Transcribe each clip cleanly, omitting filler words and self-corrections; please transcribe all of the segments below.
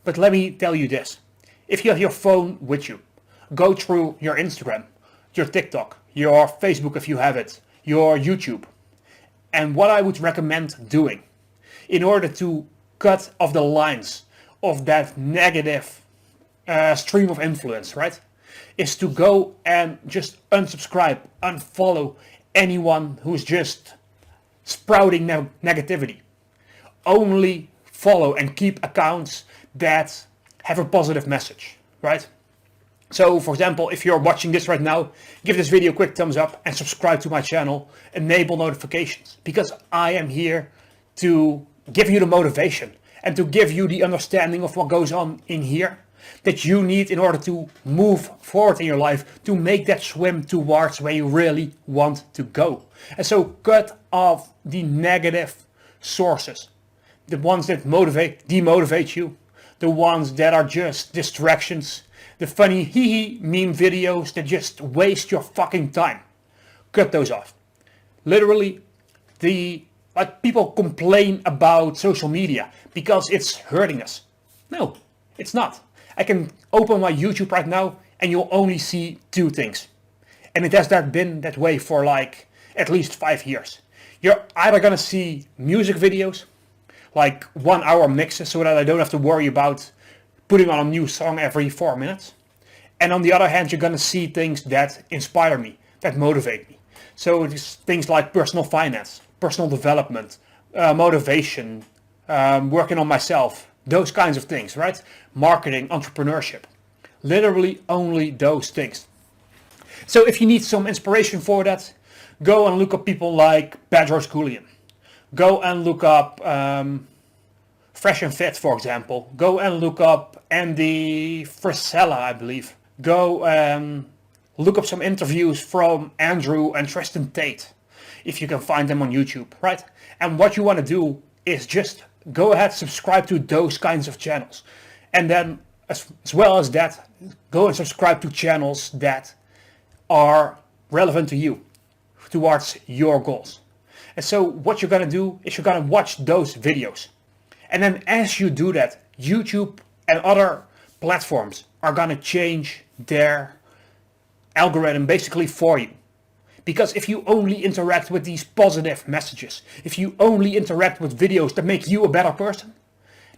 But let me tell you this. If you have your phone with you, go through your Instagram, your TikTok, your Facebook if you have it, your YouTube. And what I would recommend doing in order to cut off the lines of that negative stream of influence, right, is to go and just unsubscribe, unfollow anyone who's just sprouting negativity. Only follow and keep accounts that have a positive message, right? So, for example, if you're watching this right now, give this video a quick thumbs up and subscribe to my channel, enable notifications, because I am here to give you the motivation and to give you the understanding of what goes on in here that you need in order to move forward in your life, to make that swim towards where you really want to go. And so cut off the negative sources, the ones that demotivate you, the ones that are just distractions, the funny hee meme videos that just waste your fucking time. Cut those off. Literally, people complain about social media because it's hurting us. No, it's not. I can open my YouTube right now and you'll only see two things. And it has been that way for like at least 5 years. You're either gonna see music videos, like 1 hour mixes, so that I don't have to worry about putting on a new song every 4 minutes. And on the other hand, you're gonna see things that inspire me, that motivate me. So it's things like personal finance, personal development, motivation, working on myself, those kinds of things, right? Marketing, entrepreneurship. Literally only those things. So if you need some inspiration for that, go and look up people like Bedros Keuilian. Go and look up Fresh and Fit, for example. Go and look up Andy Frisella, I believe. Go and look up some interviews from Andrew and Tristan Tate, if you can find them on YouTube, right? And what you want to do is just go ahead, subscribe to those kinds of channels. And then, as well as that, go and subscribe to channels that are relevant to you, towards your goals. And so what you're going to do is you're going to watch those videos. And then as you do that, YouTube and other platforms are going to change their algorithm basically for you. Because if you only interact with these positive messages, if you only interact with videos that make you a better person,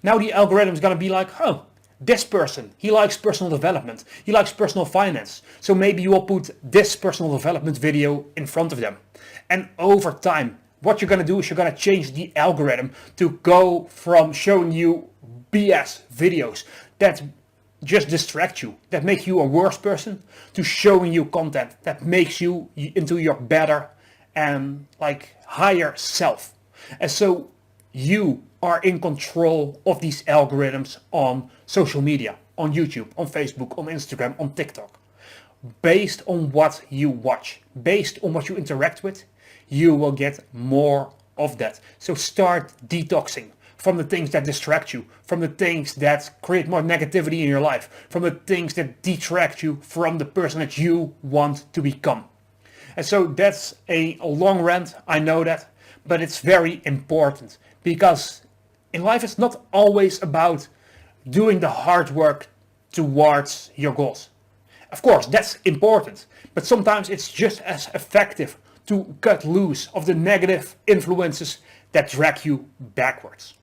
now the algorithm is going to be like, oh, this person, he likes personal development, he likes personal finance. So maybe you will put this personal development video in front of them. And over time, what you're going to do is you're going to change the algorithm to go from showing you BS videos that just distract you, that make you a worse person, to showing you content that makes you into your better and higher self. And so you are in control of these algorithms on social media, on YouTube, on Facebook, on Instagram, on TikTok. Based on what you watch, based on what you interact with, you will get more of that. So start detoxing from the things that distract you, from the things that create more negativity in your life, from the things that detract you from the person that you want to become. And so that's a long rant, I know that, but it's very important, because in life it's not always about doing the hard work towards your goals. Of course, that's important, but sometimes it's just as effective to cut loose of the negative influences that drag you backwards.